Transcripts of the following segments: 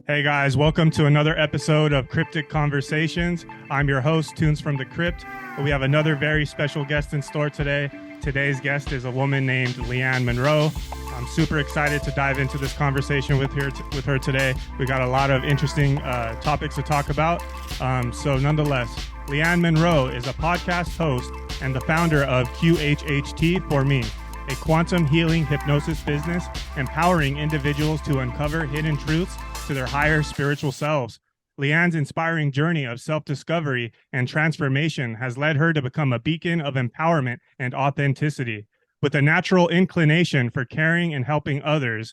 Hey guys, welcome to another episode of Cryptic Conversations. I'm your host, Tunes from the Crypt. We have another very special guest in store today. Today's guest is a woman named Leeann Monroe. I'm super excited to dive into this conversation with her today. We got a lot of interesting topics to talk about. So nonetheless, Leeann Monroe is a podcast host and the founder of QHHT for Me, a quantum healing hypnosis business empowering individuals to uncover hidden truths to their higher spiritual selves. Leeann's inspiring journey of self-discovery and transformation has led her to become a beacon of empowerment and authenticity. With a natural inclination for caring and helping others,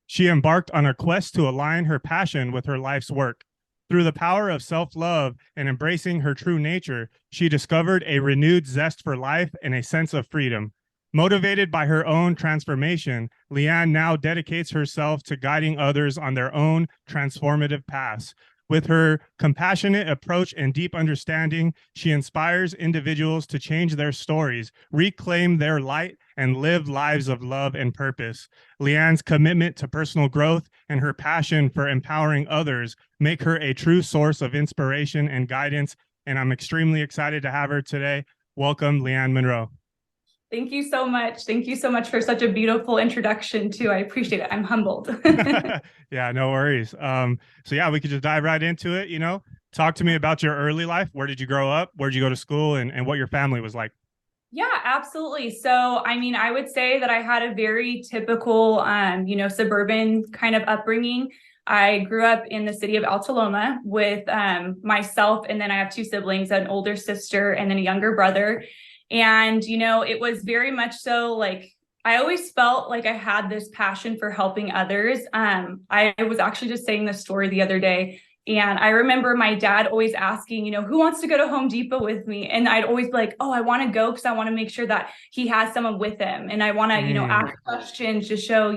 she embarked on a quest to align her passion with her life's work. Through the power of self-love and embracing her true nature, she discovered a renewed zest for life and a sense of freedom. Motivated by her own transformation, Leeann now dedicates herself to guiding others on their own transformative paths. With her compassionate approach and deep understanding, she inspires individuals to change their stories, reclaim their light, and live lives of love and purpose. Leeann's commitment to personal growth and her passion for empowering others make her a true source of inspiration and guidance, and I'm extremely excited to have her today. Welcome, Leeann Monroe. Thank you so much. Thank you so much for such a beautiful introduction too. I appreciate it. I'm humbled. Yeah, no worries. So yeah, we could just dive right into it. Talk to me about your early life. Where did you grow up? Where did you go to school, and what your family was like? Yeah, absolutely. So, I would say that I had a very typical, suburban kind of upbringing. I grew up in the city of Altaloma with myself, and then I have two siblings, an older sister and then a younger brother. And, it was very much so like, I always felt like I had this passion for helping others. I was actually just saying this story the other day. And I remember my dad always asking, who wants to go to Home Depot with me? And I'd always be like, oh, I want to go because I want to make sure that he has someone with him. And I want to, ask questions to show,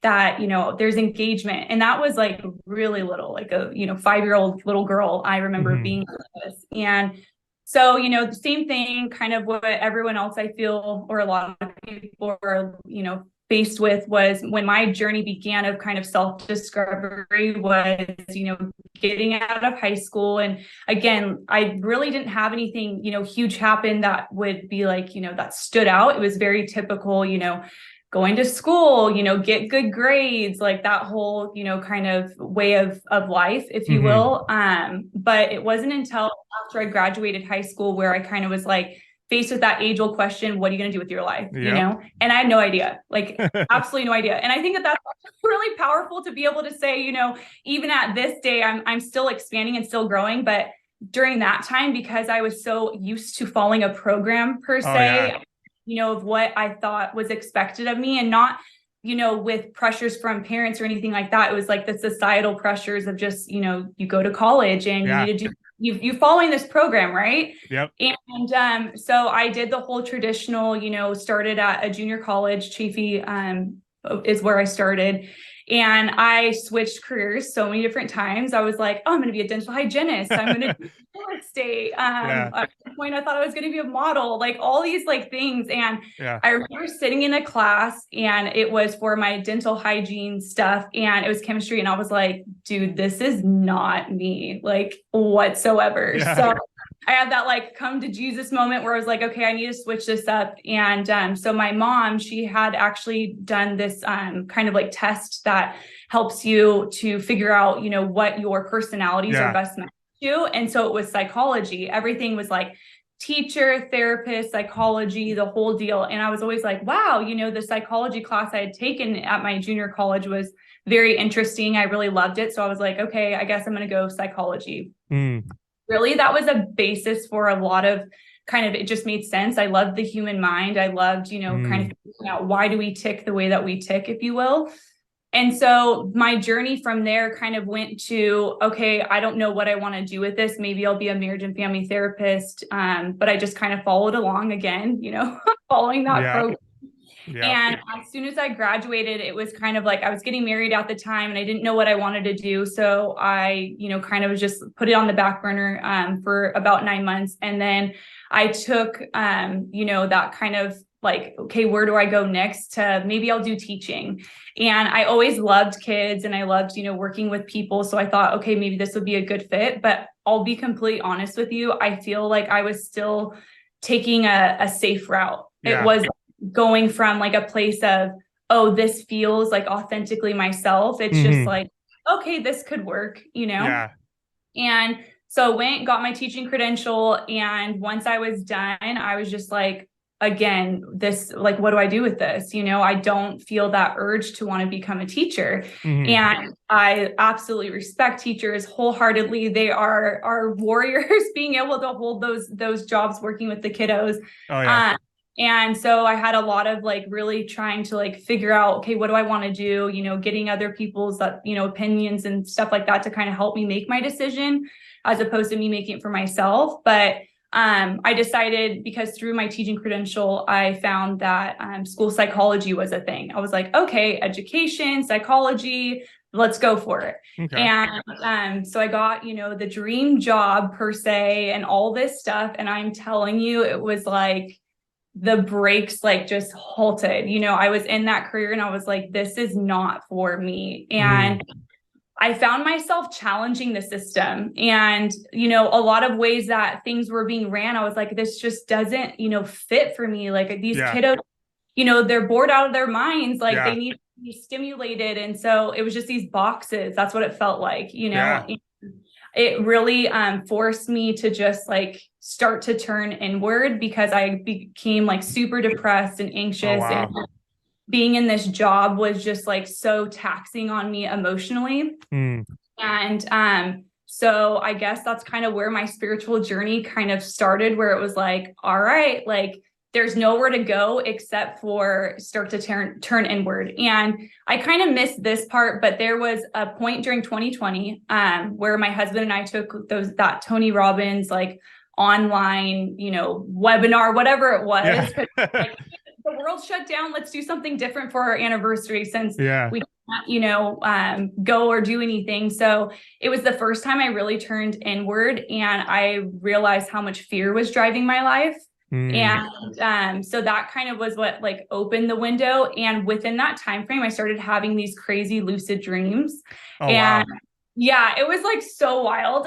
that, there's engagement. And that was like really little, like a, 5-year-old little girl. I remember being like this. And so, the same thing, kind of what everyone else I feel, or a lot of people are, faced with, was when my journey began of kind of self-discovery was, getting out of high school. And again, I really didn't have anything, huge happen that would be like, that stood out. It was very typical, going to school, get good grades, like that whole, kind of way of life, if you will. But it wasn't until after I graduated high school where I kind of was like faced with that age-old question, what are you going to do with your life? And I had no idea, like absolutely no idea. And I think that that's really powerful to be able to say, even at this day, I'm still expanding and still growing. But during that time, because I was so used to following a program per se, of what I thought was expected of me, and not, with pressures from parents or anything like that. It was like the societal pressures of just, you go to college and you need to do, you following this program, right? Yep. And so I did the whole traditional, started at a junior college. Chaffey is where I started. And I switched careers so many different times. I was like, oh, I'm going to be a dental hygienist. I'm going to do real estate. At one point, I thought I was going to be a model, like all these like things. And I remember sitting in a class, and it was for my dental hygiene stuff, and it was chemistry. And I was like, dude, this is not me, like whatsoever. So I had that like come to Jesus moment where I was like, okay, I need to switch this up. And so my mom, she had actually done this kind of like test that helps you to figure out, what your personalities are best matched to. And so it was psychology. Everything was like teacher, therapist, psychology, the whole deal. And I was always like, wow, the psychology class I had taken at my junior college was very interesting. I really loved it. So I was like, okay, I guess I'm going to go psychology. Really, that was a basis for a lot of kind of, it just made sense. I loved the human mind. I loved, kind of figuring out why do we tick the way that we tick, if you will. And so my journey from there kind of went to, okay, I don't know what I want to do with this. Maybe I'll be a marriage and family therapist. But I just kind of followed along again, following that program. And as soon as I graduated, it was kind of like I was getting married at the time and I didn't know what I wanted to do. So I, kind of just put it on the back burner for about 9 months. And then I took, that kind of like, okay, where do I go next? To maybe I'll do teaching. And I always loved kids and I loved, working with people. So I thought, okay, maybe this would be a good fit. But I'll be completely honest with you. I feel like I was still taking a safe route. Yeah. It was going from like a place of, oh, this feels like authentically myself. It's just like, okay, this could work, Yeah. And so I went, got my teaching credential. And once I was done, I was just like, again, this, like, what do I do with this? I don't feel that urge to want to become a teacher. And I absolutely respect teachers wholeheartedly. They are warriors being able to hold those jobs working with the kiddos. Oh, yeah. And so I had a lot of like really trying to like figure out, okay, what do I want to do? Getting other people's opinions and stuff like that to kind of help me make my decision as opposed to me making it for myself. But I decided, because through my teaching credential, I found that school psychology was a thing. I was like, okay, education, psychology, let's go for it. Okay. And so I got, the dream job per se and all this stuff. And I'm telling you, it was like the brakes like just halted. I was in that career and I was like, this is not for me. And I found myself challenging the system and, a lot of ways that things were being ran. I was like, this just doesn't, fit for me. Like these kiddos, they're bored out of their minds. Like they need to be stimulated. And so it was just these boxes. That's what it felt like, It really forced me to just like start to turn inward because I became like super depressed and anxious. Oh, wow. And being in this job was just like so taxing on me emotionally. And so I guess that's kind of where my spiritual journey kind of started, where it was like, all right, like there's nowhere to go except for start to turn inward. And I kind of missed this part, but there was a point during 2020 where my husband and I took that Tony Robbins like online, webinar, whatever it was. Yeah. Like, the world shut down. Let's do something different for our anniversary since we can't, go or do anything. So it was the first time I really turned inward and I realized how much fear was driving my life. And so that kind of was what like opened the window. And within that time frame, I started having these crazy lucid dreams. Oh, and wow. yeah, it was like so wild.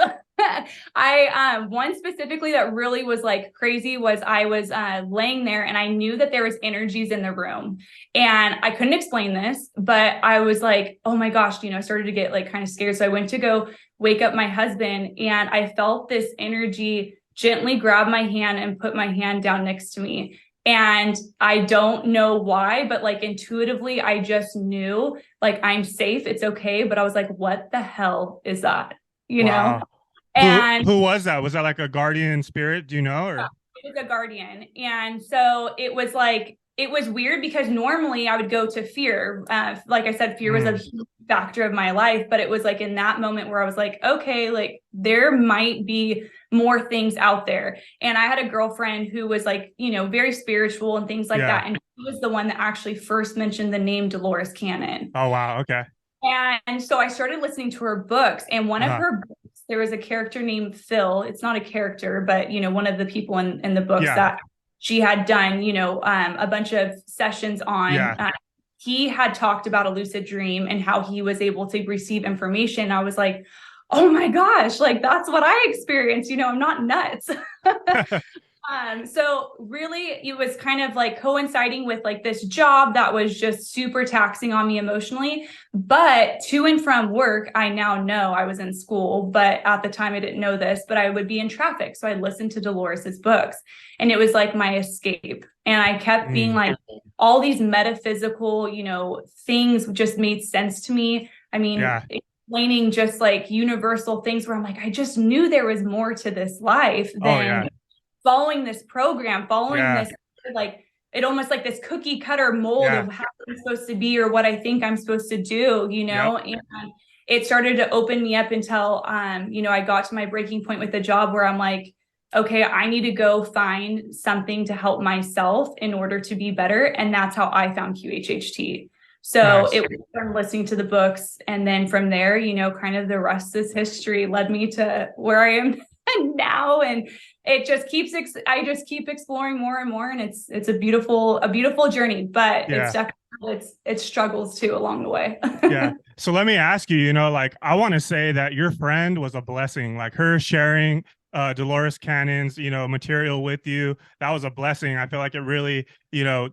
One specifically that really was like crazy was I was laying there and I knew that there was energies in the room and I couldn't explain this, but I was like, oh my gosh, I started to get like kind of scared. So I went to go wake up my husband and I felt this energy gently grab my hand and put my hand down next to me. And I don't know why, but like intuitively, I just knew like I'm safe. It's okay. But I was like, what the hell is that? Wow. And who was that? Was that like a guardian spirit? Do you know? Or? Yeah, it was a guardian. And so it was like, it was weird because normally I would go to fear. Like I said, fear was a huge factor of my life, but it was like in that moment where I was like, okay, like there might be more things out there. And I had a girlfriend who was like, very spiritual and things like that. And she was the one that actually first mentioned the name Dolores Cannon. Oh, wow. Okay. And so I started listening to her books, and one of her books, there was a character named Phil. It's not a character, but, one of the people in the books that she had done, a bunch of sessions on. He had talked about a lucid dream and how he was able to receive information. I was like, oh my gosh, like that's what I experienced. I'm not nuts. So really it was kind of like coinciding with like this job that was just super taxing on me emotionally, but to and from work, I now know I was in school, but at the time I didn't know this, but I would be in traffic. So I listened to Dolores's books and it was like my escape. And I kept being like, all these metaphysical, things just made sense to me. I mean, explaining just like universal things where I'm like, I just knew there was more to this life than following this program, this, like, it almost like this cookie cutter mold of how I'm supposed to be or what I think I'm supposed to do, and it started to open me up until, I got to my breaking point with the job where I'm like, okay, I need to go find something to help myself in order to be better. And that's how I found QHHT. So it was from listening to the books. And then from there, kind of the rest is history, led me to where I am now. And it just keeps, I just keep exploring more and more. And it's a beautiful journey, but Yeah. it's definitely, it struggles too along the way. Yeah. So let me ask you, like, I want to say that your friend was a blessing, like her sharing Dolores Cannon's, material with you. That was a blessing. I feel like it really,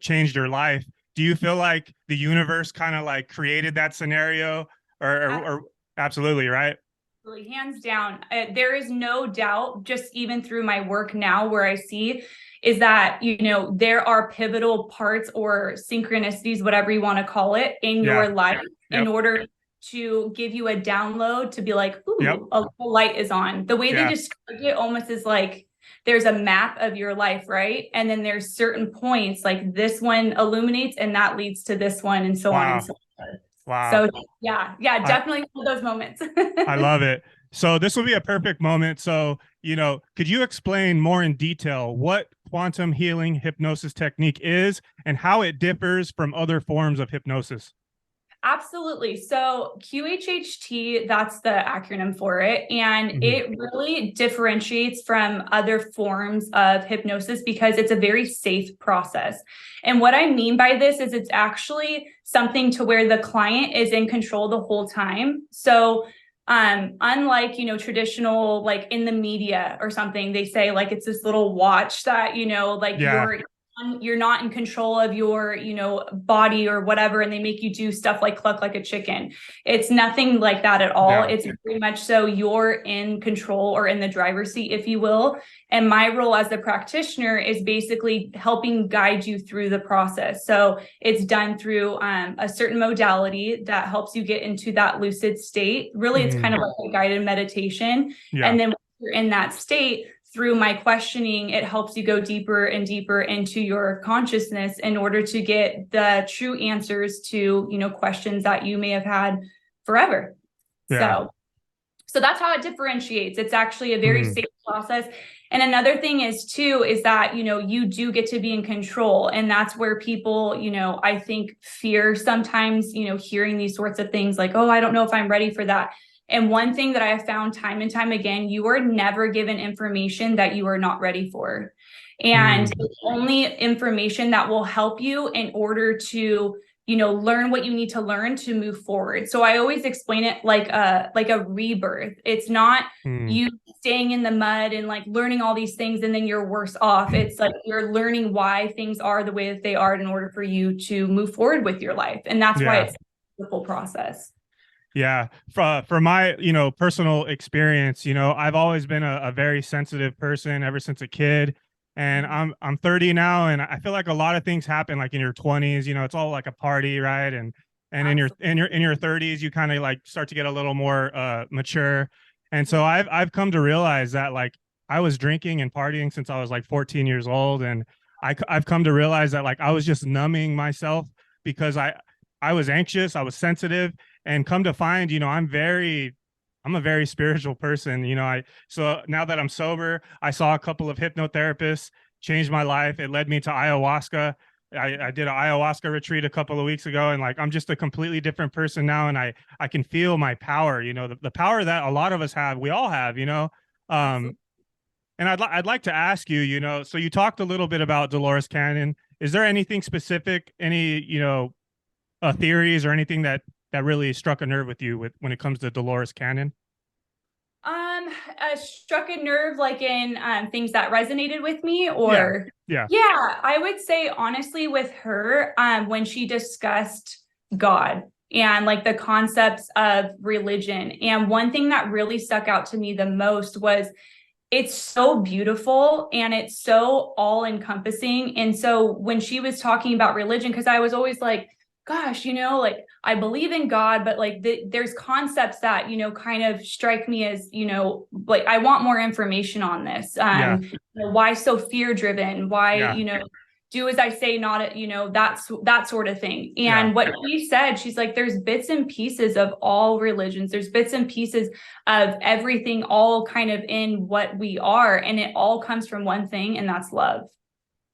changed your life. Do you feel like the universe kind of like created that scenario or absolutely, right? Really, hands down. There is no doubt, just even through my work now, where I see is that, there are pivotal parts or synchronicities, whatever you want to call it, in Yeah. your life Yep. in order to give you a download to be like, ooh, Yep. a light is on. The way they Yeah. describe it almost is like there's a map of your life, right? And then there's certain points like this one illuminates and that leads to this one and so on Wow. and so forth. Wow. So yeah, definitely one of those moments. I love it. So this will be a perfect moment. So, could you explain more in detail what quantum healing hypnosis technique is and how it differs from other forms of hypnosis? Absolutely. So QHHT, that's the acronym for it. And it really differentiates from other forms of hypnosis because it's a very safe process. And what I mean by this is it's actually something to where the client is in control the whole time. So unlike, traditional, like in the media or something, they say like it's this little watch that, like you're not in control of your, body or whatever, and they make you do stuff like cluck like a chicken. It's nothing like that at all. It's pretty much so you're in control or in the driver's seat, if you will. And my role as the practitioner is basically helping guide you through the process. So it's done through a certain modality that helps you get into that lucid state. Really, it's kind of like a guided meditation. And then when you're in that state, through my questioning, it helps you go deeper and deeper into your consciousness in order to get the true answers to, questions that you may have had forever. Yeah. So that's how it differentiates. It's actually a very safe process. And another thing is that, you do get to be in control. And that's where people, I think fear sometimes, hearing these sorts of things like, oh, I don't know if I'm ready for that. And one thing that I have found time and time again, you are never given information that you are not ready for. And it's only information that will help you in order to, learn what you need to learn to move forward. So I always explain it like a rebirth. It's not you staying in the mud and like learning all these things and then you're worse off. It's like you're learning why things are the way that they are in order for you to move forward with your life. And that's why it's a beautiful process. Yeah. For my, personal experience, I've always been a very sensitive person ever since a kid. And I'm 30 now, and I feel like a lot of things happen like in your 20s, it's all like a party, right? And in your 30s, you kind of like start to get a little more mature. And so I've come to realize that like I was drinking and partying since I was like 14 years old. And I've come to realize that like I was just numbing myself because I was anxious, I was sensitive, and come to find, I'm a very spiritual person. So now that I'm sober, I saw a couple of hypnotherapists, changed my life. It led me to ayahuasca. I did an ayahuasca retreat a couple of weeks ago, and like I'm just a completely different person now, and I can feel my power. The power that a lot of us have, we all have. And I'd like to ask you, so you talked a little bit about Dolores Cannon. Is there anything specific, any theories or anything that really struck a nerve with you when it comes to Dolores Cannon? Struck a nerve like in things that resonated with me or yeah, I would say honestly with her, when she discussed God and like the concepts of religion. And one thing that really stuck out to me the most was it's so beautiful and it's so all encompassing. And so when she was talking about religion, because I was always like, gosh, like I believe in God, but like there's concepts that, kind of strike me as, like I want more information on this. Why so fear driven? Why, do as I say, not, that sort of thing. And what she said, she's like, there's bits and pieces of all religions. There's bits and pieces of everything, all kind of in what we are. And it all comes from one thing, and that's love.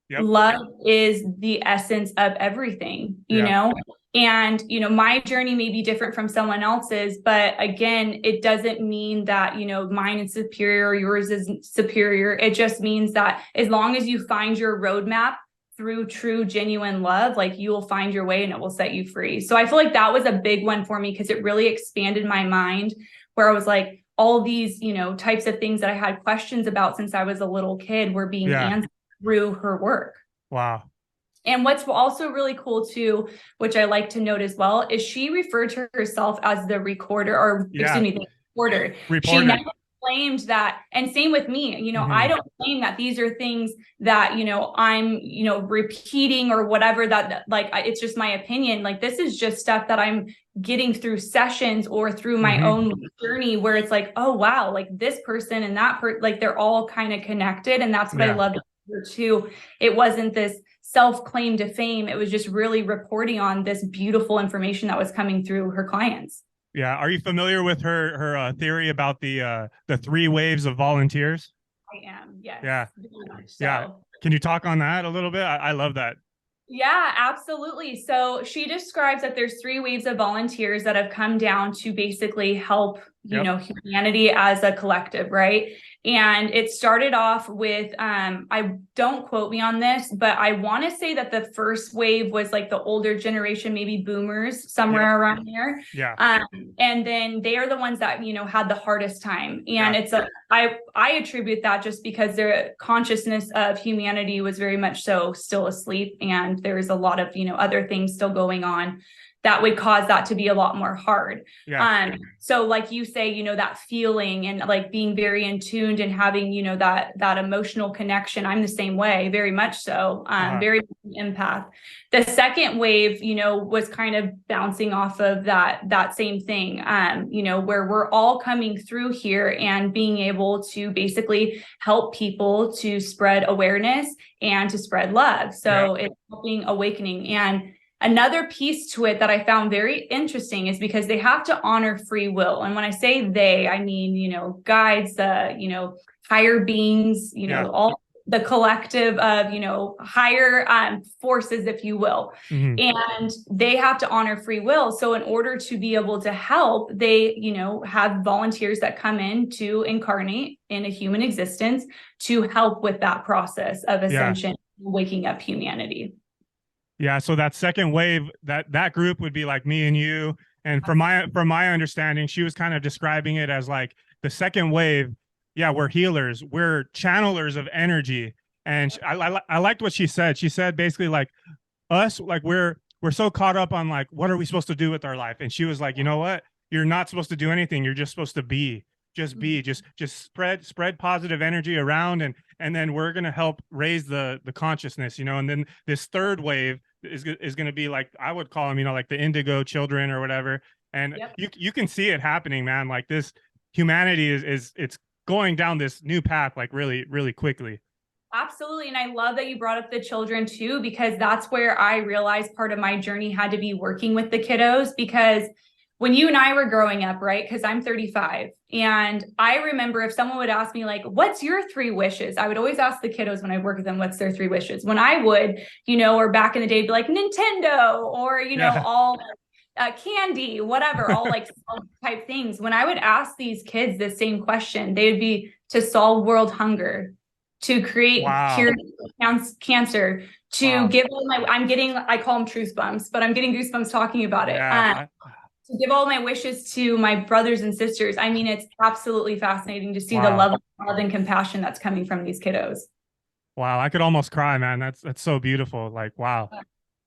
Love is the essence of everything, you know? And, my journey may be different from someone else's, but again, it doesn't mean that, mine is superior, yours is superior. It just means that as long as you find your roadmap through true, genuine love, like you will find your way and it will set you free. So I feel like that was a big one for me because it really expanded my mind, where I was like, all these, types of things that I had questions about since I was a little kid were being answered through her work. Wow. And what's also really cool too, which I like to note as well, is she referred to herself as the recorder, or excuse me, the reporter. She never claimed that. And same with me, I don't claim that these are things that, I'm, repeating or whatever, that like, it's just my opinion. Like, this is just stuff that I'm getting through sessions or through my own journey, where it's like, oh, wow, like this person and that like they're all kind of connected. And that's what I loved here too. It wasn't this self-claim to fame. It was just really reporting on this beautiful information that was coming through her clients. Yeah. Are you familiar with her theory about the 3 waves of volunteers? I am. Yes. Yeah. So. Yeah. Can you talk on that a little bit? I love that. Yeah, absolutely. So she describes that there's 3 waves of volunteers that have come down to basically help, humanity as a collective, right? And it started off with, I don't quote me on this, but I want to say that the first wave was like the older generation, maybe boomers, somewhere around there. Yeah. And then they are the ones that, had the hardest time. And it's I attribute that just because their consciousness of humanity was very much so still asleep. And there's a lot of, other things still going on that would cause that to be a lot more hard. So like you say, that feeling and like being very in tuned and having, that emotional connection. I'm the same way, very much so, very empath. The second wave, was kind of bouncing off of that same thing, where we're all coming through here and being able to basically help people to spread awareness and to spread love. So it's helping awakening. And another piece to it that I found very interesting is because they have to honor free will. And when I say they, I mean, guides, higher beings, all the collective of, higher forces, if you will. And they have to honor free will. So in order to be able to help, they, have volunteers that come in to incarnate in a human existence to help with that process of ascension, waking up humanity. Yeah, so that second wave, that group would be like me and you. And from my understanding, she was kind of describing it as like the second wave. Yeah, we're healers, we're channelers of energy. And I liked what she said. She said basically like us, like we're so caught up on like what are we supposed to do with our life. And she was like, you know what? You're not supposed to do anything. You're just supposed to be. Just be. Just spread positive energy around, and then we're gonna help raise the consciousness, and then this third wave is going to be like, I would call them, like the indigo children or whatever. And you can see it happening, man. Like this humanity is it's going down this new path, like really, really quickly. Absolutely. And I love that you brought up the children too, because that's where I realized part of my journey had to be working with the kiddos, because when you and I were growing up, right? Because I'm 35. And I remember if someone would ask me like, what's your 3 wishes? I would always ask the kiddos when I work with them, what's their 3 wishes? When I would, or back in the day, be like Nintendo or, all candy, whatever, all like type things. When I would ask these kids the same question, they would be to solve world hunger, to create cure cancer, to give them I call them truth bumps, but I'm getting goosebumps talking about it. To give all my wishes to my brothers and sisters. I mean, it's absolutely fascinating to see the love and compassion that's coming from these kiddos. Wow. I could almost cry, man. That's so beautiful. Like, wow.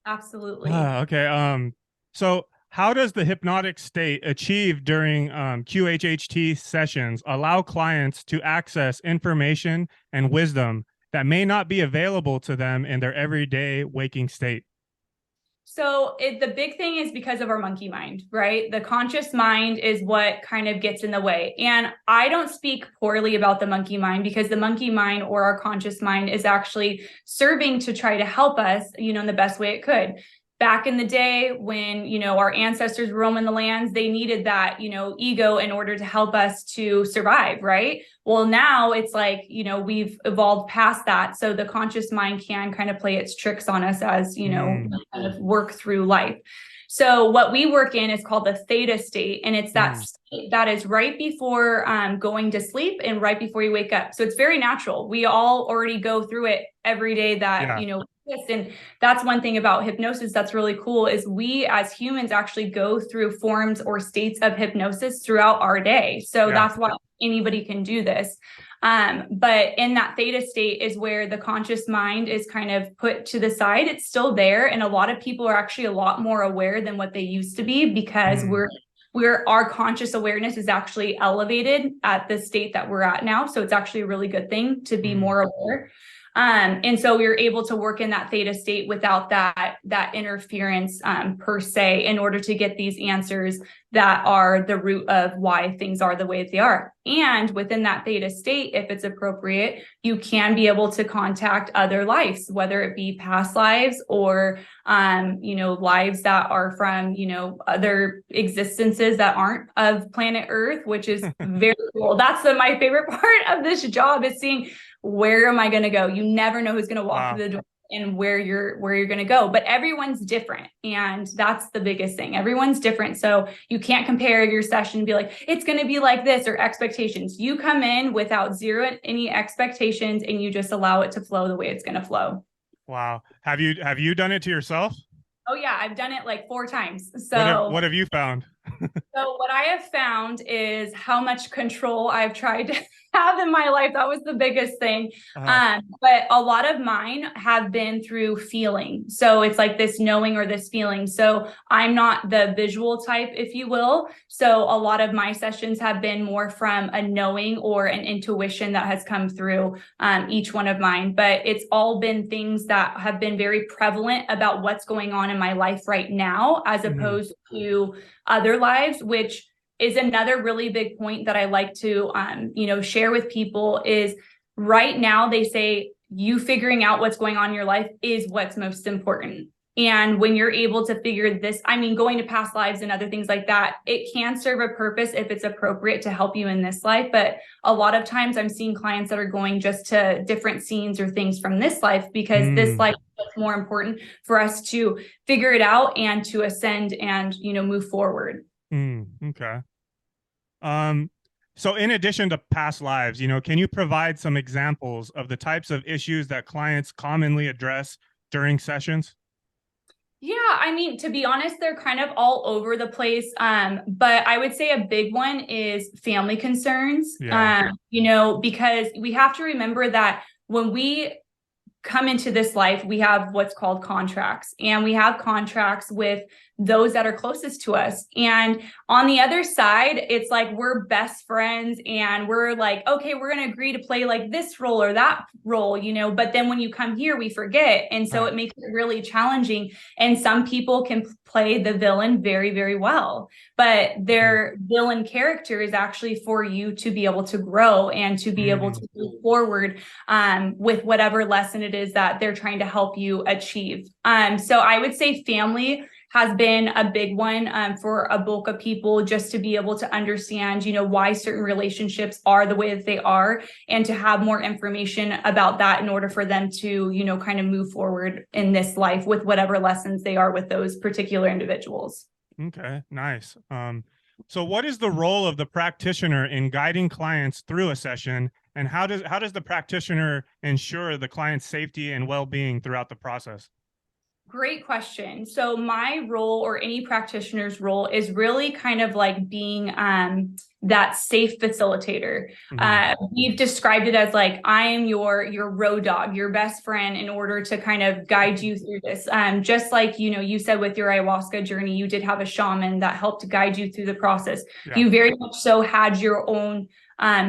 Absolutely. Okay. So how does the hypnotic state achieved during QHHT sessions allow clients to access information and wisdom that may not be available to them in their everyday waking state? So the big thing is because of our monkey mind, right? The conscious mind is what kind of gets in the way. And I don't speak poorly about the monkey mind, because the monkey mind or our conscious mind is actually serving to try to help us, in the best way it could. Back in the day when, our ancestors were roaming the lands, they needed that, ego in order to help us to survive, right? Well, now it's like, we've evolved past that. So the conscious mind can kind of play its tricks on us as, we kind of work through life. So what we work in is called the theta state. And it's that state that is right before going to sleep and right before you wake up. So it's very natural. We all already go through it every day that, and that's one thing about hypnosis that's really cool is we as humans actually go through forms or states of hypnosis throughout our day. So that's why anybody can do this. But in that theta state is where the conscious mind is kind of put to the side. It's still there. And a lot of people are actually a lot more aware than what they used to be because our conscious awareness is actually elevated at the state that we're at now. So it's actually a really good thing to be more aware. And so we were able to work in that theta state without that interference per se, in order to get these answers that are the root of why things are the way they are. And within that theta state, if it's appropriate, you can be able to contact other lives, whether it be past lives or, lives that are from, other existences that aren't of planet Earth, which is very cool. That's my favorite part of this job is seeing, where am I going to go? You never know who's going to walk through the door and where you're going to go, but everyone's different. And that's the biggest thing. Everyone's different. So you can't compare your session and be like, it's going to be like this or expectations. You come in without any expectations and you just allow it to flow the way it's going to flow. Wow. Have you done it to yourself? Oh yeah. I've done it like 4 times. So what have you found? So what I have found is how much control I've tried to have in my life. That was the biggest thing. But a lot of mine have been through feeling. So it's like this knowing or this feeling. So I'm not the visual type, if you will. So a lot of my sessions have been more from a knowing or an intuition that has come through each one of mine. But it's all been things that have been very prevalent about what's going on in my life right now, as opposed to other lives, which is another really big point that I like to, share with people is right now they say you figuring out what's going on in your life is what's most important. And when you're able to figure this, going to past lives and other things like that, it can serve a purpose if it's appropriate to help you in this life. But a lot of times I'm seeing clients that are going just to different scenes or things from this life because this life is more important for us to figure it out and to ascend and, move forward. Okay. So in addition to past lives, can you provide some examples of the types of issues that clients commonly address during sessions? Yeah, to be honest, they're kind of all over the place. But I would say a big one is family concerns. Because we have to remember that when we come into this life, we have what's called contracts, and we have contracts with those that are closest to us. And on the other side, it's like we're best friends and we're like, okay, we're going to agree to play like this role or that role, but then when you come here, we forget. And so it makes it really challenging. And some people can play the villain very, very well, but their villain character is actually for you to be able to grow and to be able to move forward with whatever lesson it is that they're trying to help you achieve. So I would say family has been a big one for a bulk of people, just to be able to understand, why certain relationships are the way that they are, and to have more information about that in order for them to, kind of move forward in this life with whatever lessons they are with those particular individuals. Okay, nice. So what is the role of the practitioner in guiding clients through a session, and how does the practitioner ensure the client's safety and well-being throughout the process? Great question. So my role, or any practitioner's role, is really kind of like being that safe facilitator. We've described it as like, I am your road dog, your best friend, in order to kind of guide you through this. Just like, you said with your ayahuasca journey, you did have a shaman that helped guide you through the process. Yeah. You very much so had your own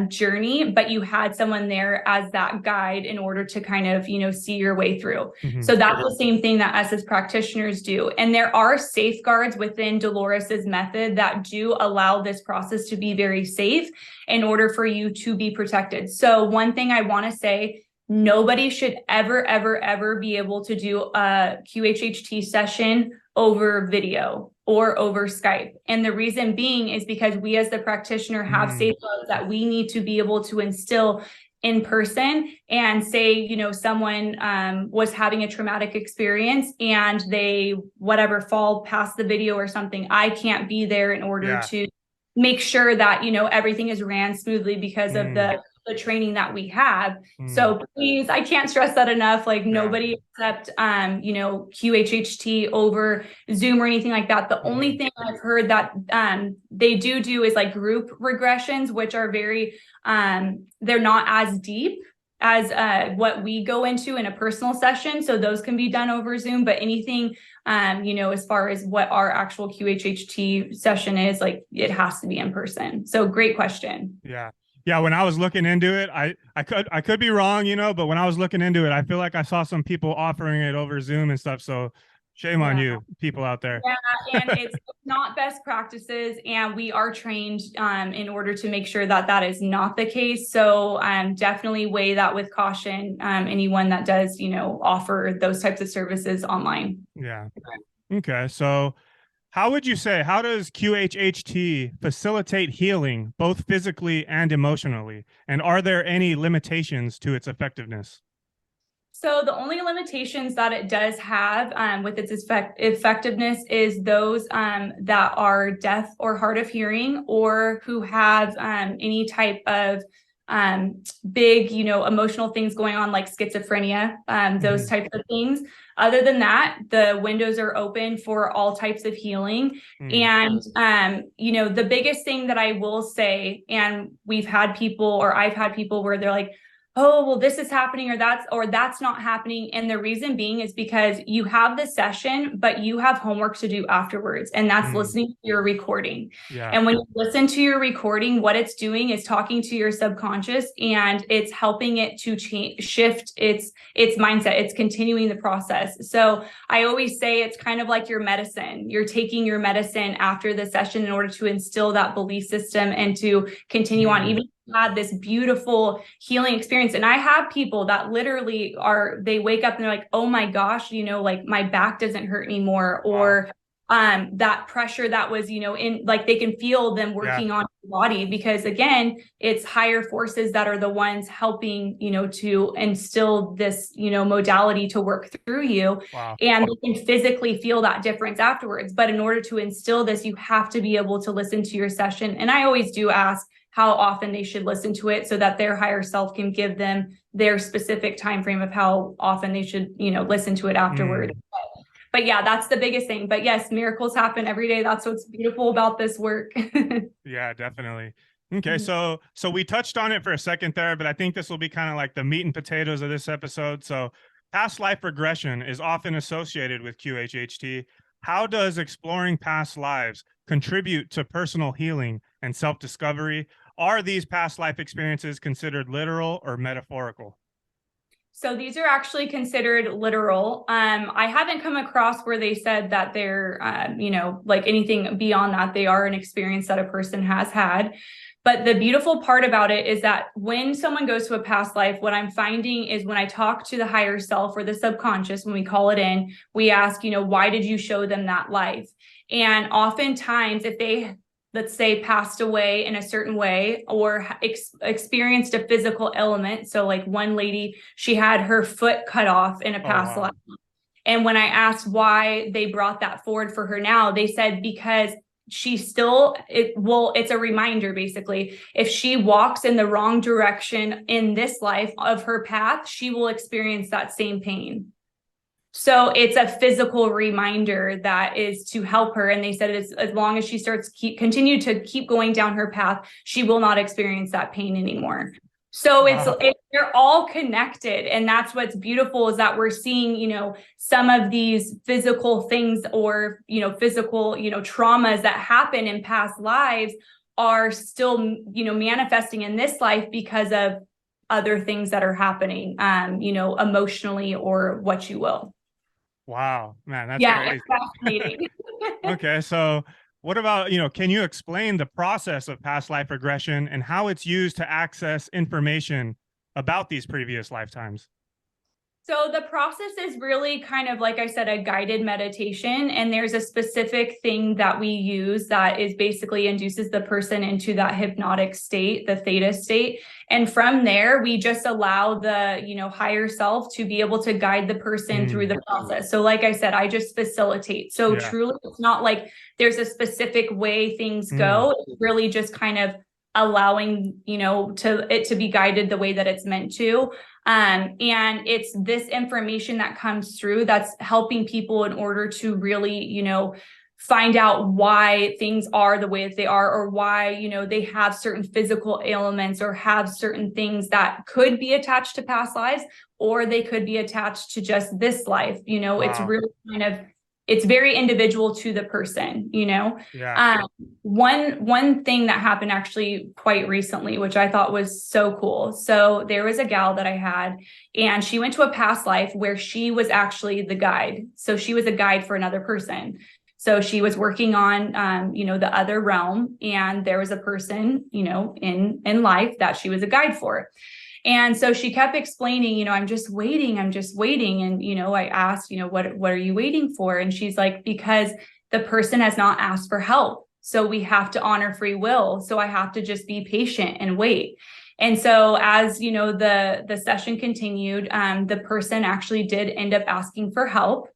journey, but you had someone there as that guide in order to kind of, see your way through. So that's the same thing that us as practitioners do. And there are safeguards within Dolores's method that do allow this process to be very safe in order for you to be protected. So one thing I want to say, nobody should ever, ever, ever be able to do a QHHT session over video or over Skype. And the reason being is because we as the practitioner have safeguards that we need to be able to instill in person. And say, you know, someone was having a traumatic experience and they whatever fall past the video or something, I can't be there in order to make sure that, you know, everything is ran smoothly because of the training that we have. So please, I can't stress that enough. Like nobody except, you know, QHHT over Zoom or anything like that. The only thing I've heard that they do is like group regressions, which are very, they're not as deep as what we go into in a personal session. So those can be done over Zoom, but anything, you know, as far as what our actual QHHT session is, like it has to be in person. So great question. Yeah, when I was looking into it, I could be wrong, you know, but when I was looking into it, I feel like I saw some people offering it over Zoom and stuff. So shame on you, people out there. Yeah, and it's not best practices, and we are trained in order to make sure that that is not the case. So definitely weigh that with caution. Anyone that does, you know, offer those types of services online. Yeah. Okay. So how does QHHT facilitate healing, both physically and emotionally? And are there any limitations to its effectiveness? So the only limitations that it does have with its effectiveness is those that are deaf or hard of hearing, or who have any type of big, you know, emotional things going on, like schizophrenia, those types of things. Other than that, the windows are open for all types of healing. And, you know, the biggest thing that I will say, and I've had people where they're like, oh, well, this is happening, or that's not happening. And the reason being is because you have the session, but you have homework to do afterwards. And that's listening to your recording. And when you listen to your recording, what it's doing is talking to your subconscious, and it's helping it to shift its mindset. It's continuing the process. So I always say it's kind of like your medicine. You're taking your medicine after the session in order to instill that belief system and to continue on. Even had this beautiful healing experience. And I have people that literally they wake up and they're like, oh my gosh, you know, like my back doesn't hurt anymore, or that pressure that was, you know, in, like they can feel them working on the body, because again, it's higher forces that are the ones helping, you know, to instill this, you know, modality to work through you. And they can physically feel that difference afterwards. But in order to instill this, you have to be able to listen to your session. And I always do ask how often they should listen to it, so that their higher self can give them their specific time frame of how often they should, you know, listen to it afterward. But yeah, that's the biggest thing. But yes, miracles happen every day. That's what's beautiful about this work. Yeah, definitely. Okay, so we touched on it for a second there, but I think this will be kind of like the meat and potatoes of this episode. So past life regression is often associated with QHHT. How does exploring past lives contribute to personal healing and self-discovery? Are these past life experiences considered literal or metaphorical? So these are actually considered literal. I haven't come across where they said that they're, you know, like anything beyond that. They are an experience that a person has had. But the beautiful part about it is that when someone goes to a past life, what I'm finding is when I talk to the higher self or the subconscious, when we call it in, we ask, you know, why did you show them that life? And oftentimes, if they, let's say, passed away in a certain way, or experienced a physical element. So like one lady, she had her foot cut off in a past life. And when I asked why they brought that forward for her now, they said because she still, it's a reminder, basically. If she walks in the wrong direction in this life of her path, she will experience that same pain. So it's a physical reminder that is to help her. And they said it's, as long as she continue to keep going down her path, she will not experience that pain anymore. So they're all connected. And that's what's beautiful, is that we're seeing, you know, some of these physical things, or, you know, physical, you know, traumas that happen in past lives are still, you know, manifesting in this life because of other things that are happening, you know, emotionally, or what you will. Wow, man, that's crazy. It's fascinating. Okay, so what about, you know, can you explain the process of past life regression and how it's used to access information about these previous lifetimes? So the process is really kind of, like I said, a guided meditation. And there's a specific thing that we use that is basically induces the person into that hypnotic state, the theta state. And from there, we just allow the, higher self to be able to guide the person through the process. So like I said, I just facilitate. So truly, it's not like there's a specific way things go. It's really just kind of allowing, to be guided the way that it's meant to. And it's this information that comes through that's helping people in order to really, find out why things are the way that they are, or why, they have certain physical ailments or have certain things that could be attached to past lives, or they could be attached to just this life. It's really it's very individual to the person, one thing that happened actually quite recently, which I thought was so cool. So there was a gal that I had, and she went to a past life where she was actually the guide. So she was a guide for another person. So she was working on, the other realm, and there was a person, in life that she was a guide for. And so she kept explaining, I'm just waiting. And, I asked, what are you waiting for? And she's like, because the person has not asked for help. So we have to honor free will. So I have to just be patient and wait. And so as, the session continued, the person actually did end up asking for help.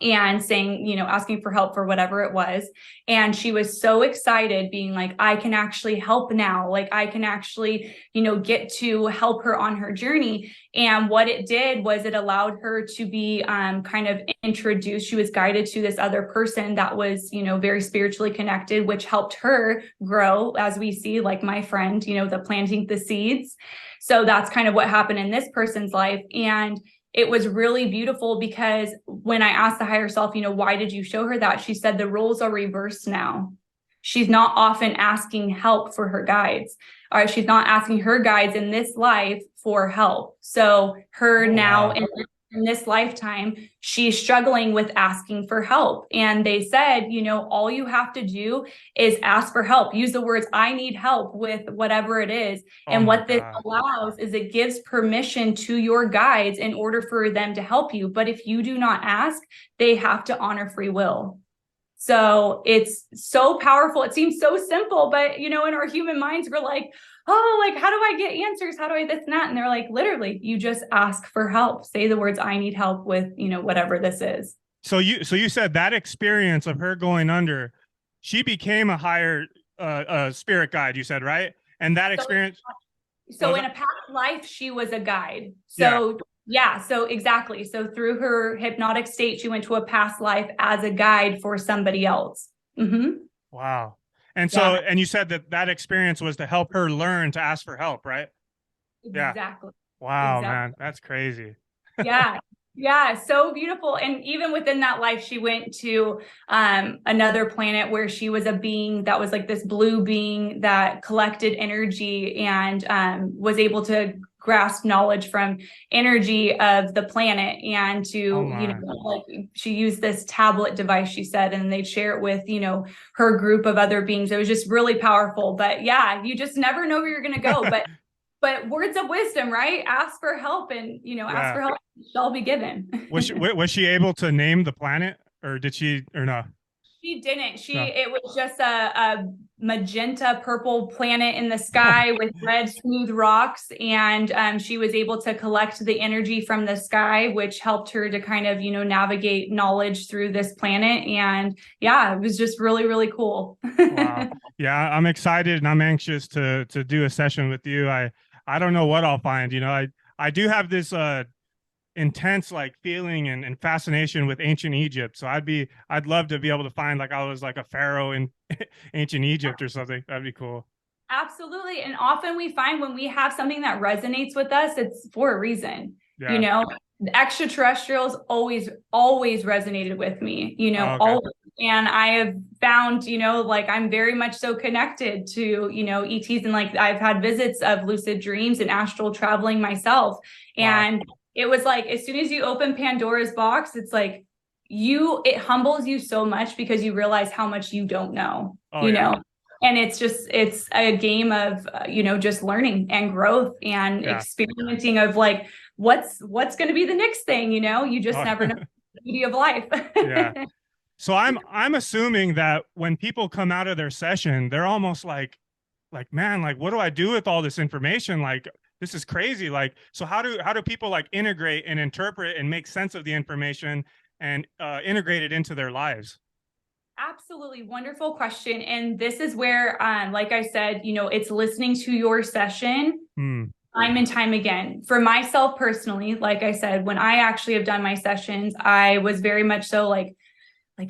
And saying, asking for help for whatever it was. And she was so excited, being like, I can actually help now. Like I can actually, get to help her on her journey. And what it did was it allowed her to be kind of introduced. She was guided to this other person that was, very spiritually connected, which helped her grow, as we see, like my friend, the planting the seeds. So that's kind of what happened in this person's life. And it was really beautiful because when I asked the higher self, why did you show her that? She said the roles are reversed now. She's not often asking help for her guides, or she's not asking her guides in this life for help. So her now in this lifetime, she's struggling with asking for help. And they said, all you have to do is ask for help. Use the words, I need help with whatever it is. And what this allows is it gives permission to your guides in order for them to help you. But if you do not ask, they have to honor free will. So it's so powerful. It seems so simple, but in our human minds, we're like, oh, like, how do I get answers? How do I this and that? And they're like, literally, you just ask for help. Say the words, I need help with, whatever this is. So you said that experience of her going under, she became a higher spirit guide, you said, right? And that experience. So in a past life, she was a guide. So so exactly. So through her hypnotic state, she went to a past life as a guide for somebody else. Mm-hmm. Wow. And so, and you said that experience was to help her learn to ask for help, right? Exactly. Wow, man, that's crazy. Yeah, so beautiful. And even within that life, she went to another planet where she was a being that was like this blue being that collected energy and was able to grasp knowledge from energy of the planet, and to like she used this tablet device, she said, and they'd share it with her group of other beings. It was just really powerful. But you just never know where you're going to go. But words of wisdom, right? Ask for help, and ask for help, shall be given. Was she able to name the planet, or did she, or no? She didn't. It was just a magenta purple planet in the sky with red smooth rocks, and she was able to collect the energy from the sky, which helped her to kind of navigate knowledge through this planet. And it was just really, really cool. Wow. Yeah, I'm excited and I'm anxious to do a session with you. I don't know what I'll find. I do have this intense like feeling and fascination with ancient Egypt. So I'd love to be able to find like I was like a pharaoh in ancient Egypt or something. That'd be cool. Absolutely. And often we find when we have something that resonates with us, it's for a reason. The extraterrestrials always resonated with me, always. And I have found, like I'm very much so connected to, ETs, and like I've had visits of lucid dreams and astral traveling myself. And it was like, as soon as you open Pandora's box, it's like it humbles you so much because you realize how much you don't know, know, and it's a game of, just learning and growth and experimenting of like what's going to be the next thing, you just Oh, never know the beauty of life. yeah. So I'm assuming that when people come out of their session, they're almost like, man, like what do I do with all this information? Like this is crazy. Like, so how do people like integrate and interpret and make sense of the information and integrate it into their lives? Absolutely. Wonderful question. And this is where, like I said, it's listening to your session Hmm. time and time again. For myself personally, like I said, when I actually have done my sessions, I was very much so like,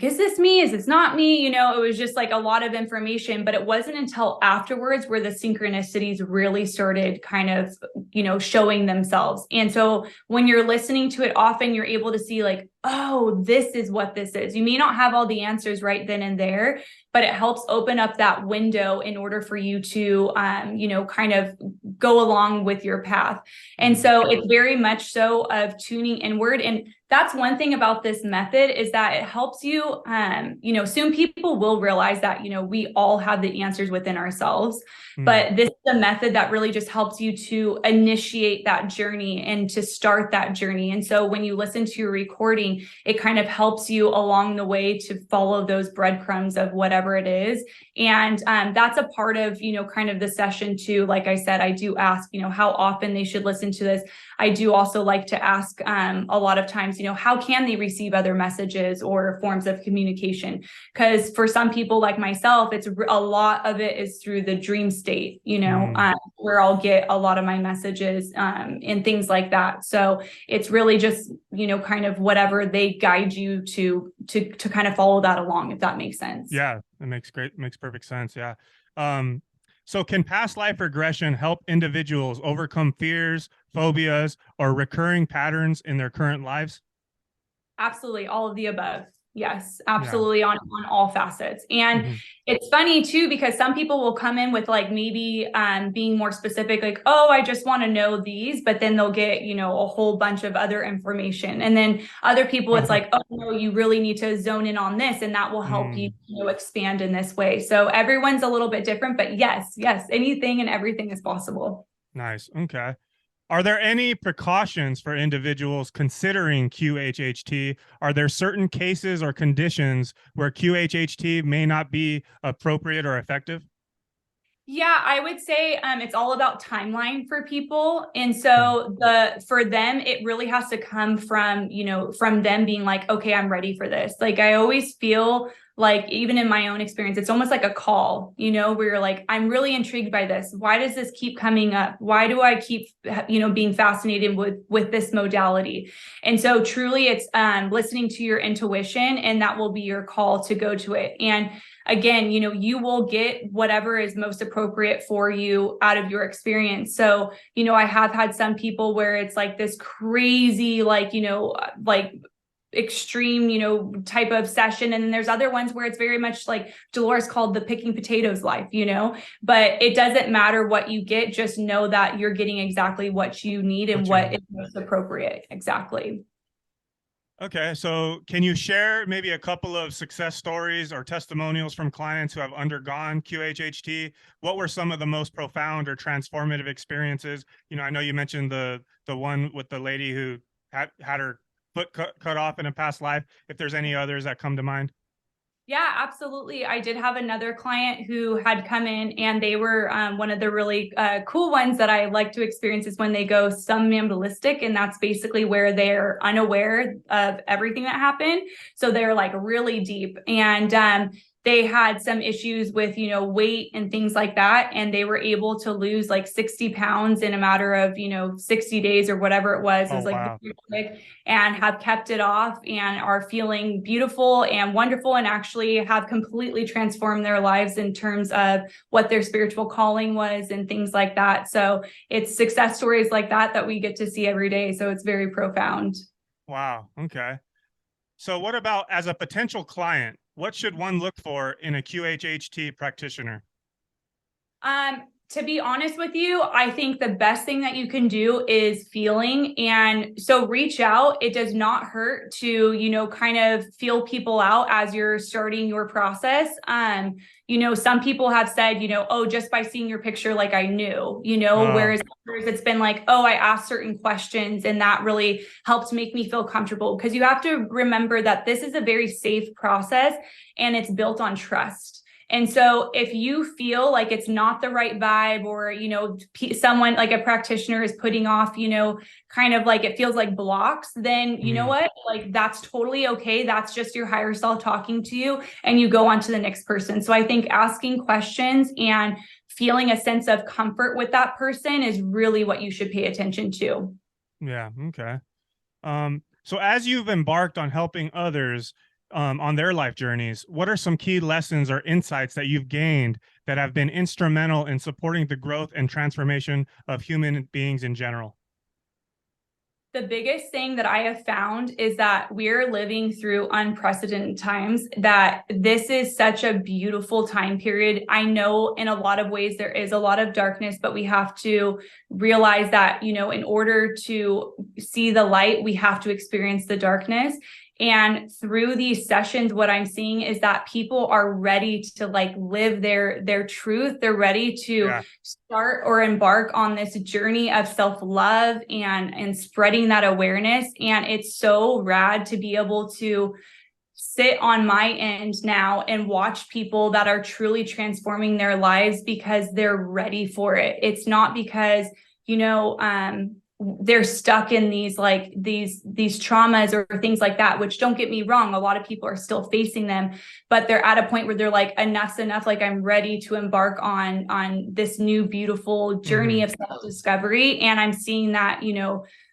is this me? Is this not me? It was just like a lot of information, but it wasn't until afterwards where the synchronicities really started kind of, showing themselves. And so when you're listening to it, often you're able to see like, oh, this is what this is. You may not have all the answers right then and there, but it helps open up that window in order for you to, kind of go along with your path. And so it's very much so of tuning inward. And that's one thing about this method is that it helps you, soon people will realize that, we all have the answers within ourselves, but this is a method that really just helps you to initiate that journey and to start that journey. And so when you listen to your recording, it kind of helps you along the way to follow those breadcrumbs of whatever it is. And that's a part of, kind of the session too. Like I said, I do ask, how often they should listen to this. I do also like to ask a lot of times, how can they receive other messages or forms of communication? Because for some people like myself, it's a lot of it is through the dream state, where I'll get a lot of my messages and things like that. So it's really just, kind of whatever they guide you to kind of follow that along, if that makes sense. Yeah, it makes perfect sense. Yeah. So can past life regression help individuals overcome fears, phobias, or recurring patterns in their current lives? Absolutely, all of the above. Yes, Yeah. absolutely on all facets. And Mhm. it's funny too, because some people will come in with like maybe being more specific, like, oh, I just want to know these, but then they'll get, a whole bunch of other information. And then other people, it's like, oh no, you really need to zone in on this, and that will help you, expand in this way. So everyone's a little bit different, but yes, anything and everything is possible. Nice. Okay. Are there any precautions for individuals considering QHHT? Are there certain cases or conditions where QHHT may not be appropriate or effective? Yeah, I would say it's all about timeline for people. And Hmm. so for them, it really has to come from, from them being like, okay, I'm ready for this. Like I always feel like even in my own experience, it's almost like a call, where you're like, I'm really intrigued by this. Why does this keep coming up? Why do I keep, being fascinated with this modality? And so truly it's listening to your intuition, and that will be your call to go to it. And again, you will get whatever is most appropriate for you out of your experience. So, I have had some people where it's like this crazy, like, like extreme, type of session. And then there's other ones where it's very much like Dolores called the picking potatoes life, but it doesn't matter what you get. Just know that you're getting exactly what you need and what is most appropriate. Exactly. Okay, so can you share maybe a couple of success stories or testimonials from clients who have undergone QHHT? What were some of the most profound or transformative experiences? I know you mentioned the one with the lady who had her foot cut off in a past life. If there's any others that come to mind. Yeah, absolutely. I did have another client who had come in, and they were one of the really cool ones that I like to experience is when they go somnambulistic, and that's basically where they're unaware of everything that happened. So they're like really deep, and they had some issues with, weight and things like that. And they were able to lose like 60 pounds in a matter of, 60 days or whatever it was. It Oh, was like wow. very quick, and have kept it off and are feeling beautiful and wonderful, and actually have completely transformed their lives in terms of what their spiritual calling was and things like that. So it's success stories like that we get to see every day. So it's very profound. Wow. Okay. So what about as a potential client, what should one look for in a QHHT practitioner? To be honest with you, I think the best thing that you can do is feeling. And so reach out. It does not hurt to, kind of feel people out as you're starting your process. Some people have said, oh, just by seeing your picture, like I knew, whereas others, it's been like, oh, I asked certain questions and that really helped make me feel comfortable. Because you have to remember that this is a very safe process and it's built on trust. And so if you feel like it's not the right vibe, or, someone like a practitioner is putting off, kind of like it feels like blocks, then you know what, like that's totally okay. That's just your higher self talking to you, and you go on to the next person. So I think asking questions and feeling a sense of comfort with that person is really what you should pay attention to. Yeah. Okay. So as you've embarked on helping others, on their life journeys, what are some key lessons or insights that you've gained that have been instrumental in supporting the growth and transformation of human beings in general? The biggest thing that I have found is that we're living through unprecedented times, that this is such a beautiful time period. I know in a lot of ways there is a lot of darkness, but we have to realize that, in order to see the light, we have to experience the darkness. And through these sessions, what I'm seeing is that people are ready to like live their truth. They're ready to start or embark on this journey of self-love and spreading that awareness. And it's so rad to be able to sit on my end now and watch people that are truly transforming their lives because they're ready for it. It's not because, they're stuck in these traumas or things like that, which, don't get me wrong, a lot of people are still facing them, but they're at a point where they're like, enough's enough. Like, I'm ready to embark on this new, beautiful journey of self-discovery. And I'm seeing that,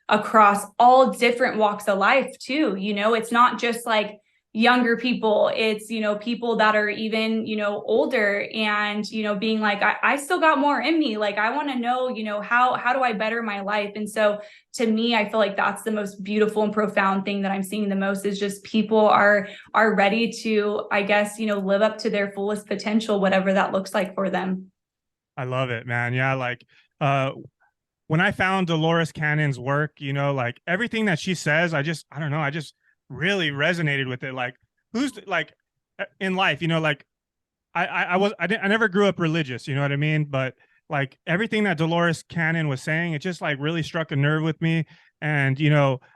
across all different walks of life too. It's not just like younger people, it's, people that are even, older and, being like, I still got more in me. Like, I want to know, how do I better my life? And so to me, I feel like that's the most beautiful and profound thing that I'm seeing the most, is just people are ready to, I guess, live up to their fullest potential, whatever that looks like for them. I love it, man. Yeah. Like, when I found Dolores Cannon's work, like everything that she says, I don't know, I just really resonated with it. Like, who's like in life, like I never grew up religious, you know what I mean? But like everything that Dolores Cannon was saying, it just like really struck a nerve with me. And,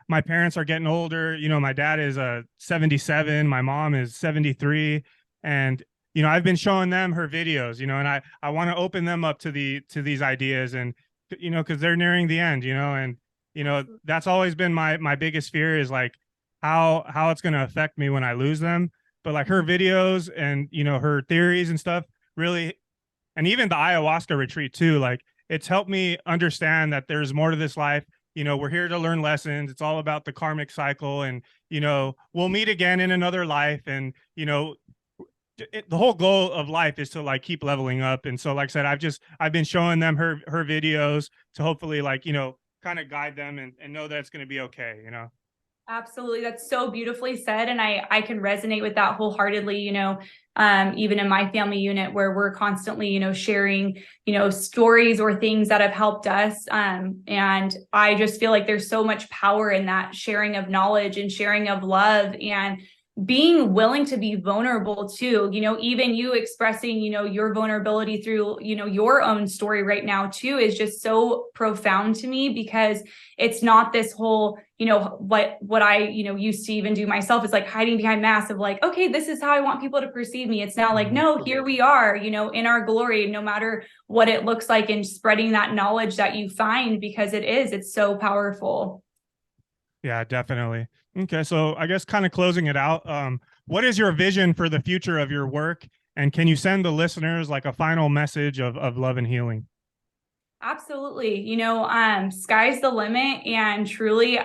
my parents are getting older. My dad is 77, my mom is 73. And, I've been showing them her videos, and I want to open them up to these ideas, and, because they're nearing the end, and, that's always been my biggest fear, is like how it's going to affect me when I lose them. But like her videos and, her theories and stuff really, and even the ayahuasca retreat too, like it's helped me understand that there's more to this life. We're here to learn lessons. It's all about the karmic cycle, and, we'll meet again in another life. And, the whole goal of life is to like keep leveling up. And so, like I said, I've been showing them her videos to hopefully like, kind of guide them and know that it's going to be okay, Absolutely. That's so beautifully said. And I can resonate with that wholeheartedly, even in my family unit, where we're constantly, sharing, stories or things that have helped us. And I just feel like there's so much power in that sharing of knowledge and sharing of love, and being willing to be vulnerable too, even you expressing, your vulnerability through, your own story right now too, is just so profound to me, because it's not this whole, what I, used to even do myself, is like hiding behind masks of like, okay, this is how I want people to perceive me. It's now like, no, here we are, in our glory, no matter what it looks like, and spreading that knowledge that you find, because it's so powerful. Yeah, definitely. Okay, so I guess kind of closing it out, what is your vision for the future of your work? And can you send the listeners like a final message of love and healing? Absolutely. Sky's the limit. And truly,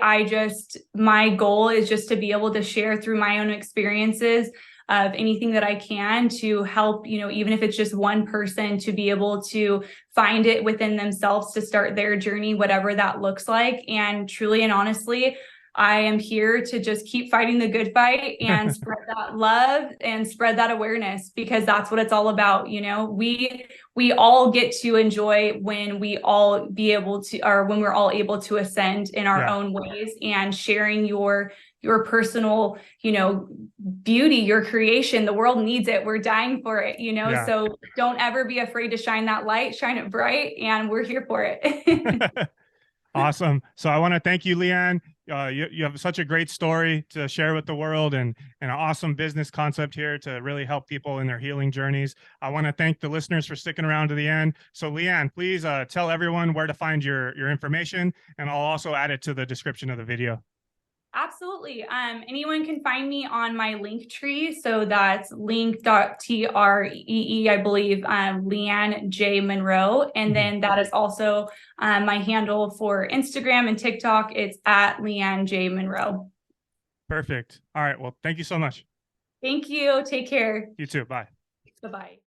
my goal is just to be able to share through my own experiences of anything that I can to help, even if it's just one person, to be able to find it within themselves to start their journey, whatever that looks like. And truly and honestly, I am here to just keep fighting the good fight and spread that love and spread that awareness, because that's what it's all about. You know, we all get to enjoy when we all be able to, or when we're all able to ascend in our own ways, and sharing your personal, you know, beauty, your creation. The world needs it. We're dying for it, you know. So don't ever be afraid to shine that light, shine it bright, and we're here for it. Awesome. So I want to thank you, Leeann. You have such a great story to share with the world, and an awesome business concept here to really help people in their healing journeys. I want to thank the listeners for sticking around to the end. So Leeann, please tell everyone where to find your information, and I'll also add it to the description of the video. Absolutely. Anyone can find me on my link tree. So that's link.tree, I believe, Leeann J. Monroe. And then that is also my handle for Instagram and TikTok. It's at Leeann J. Monroe. Perfect. All right. Well, thank you so much. Thank you. Take care. You too. Bye. Bye-bye.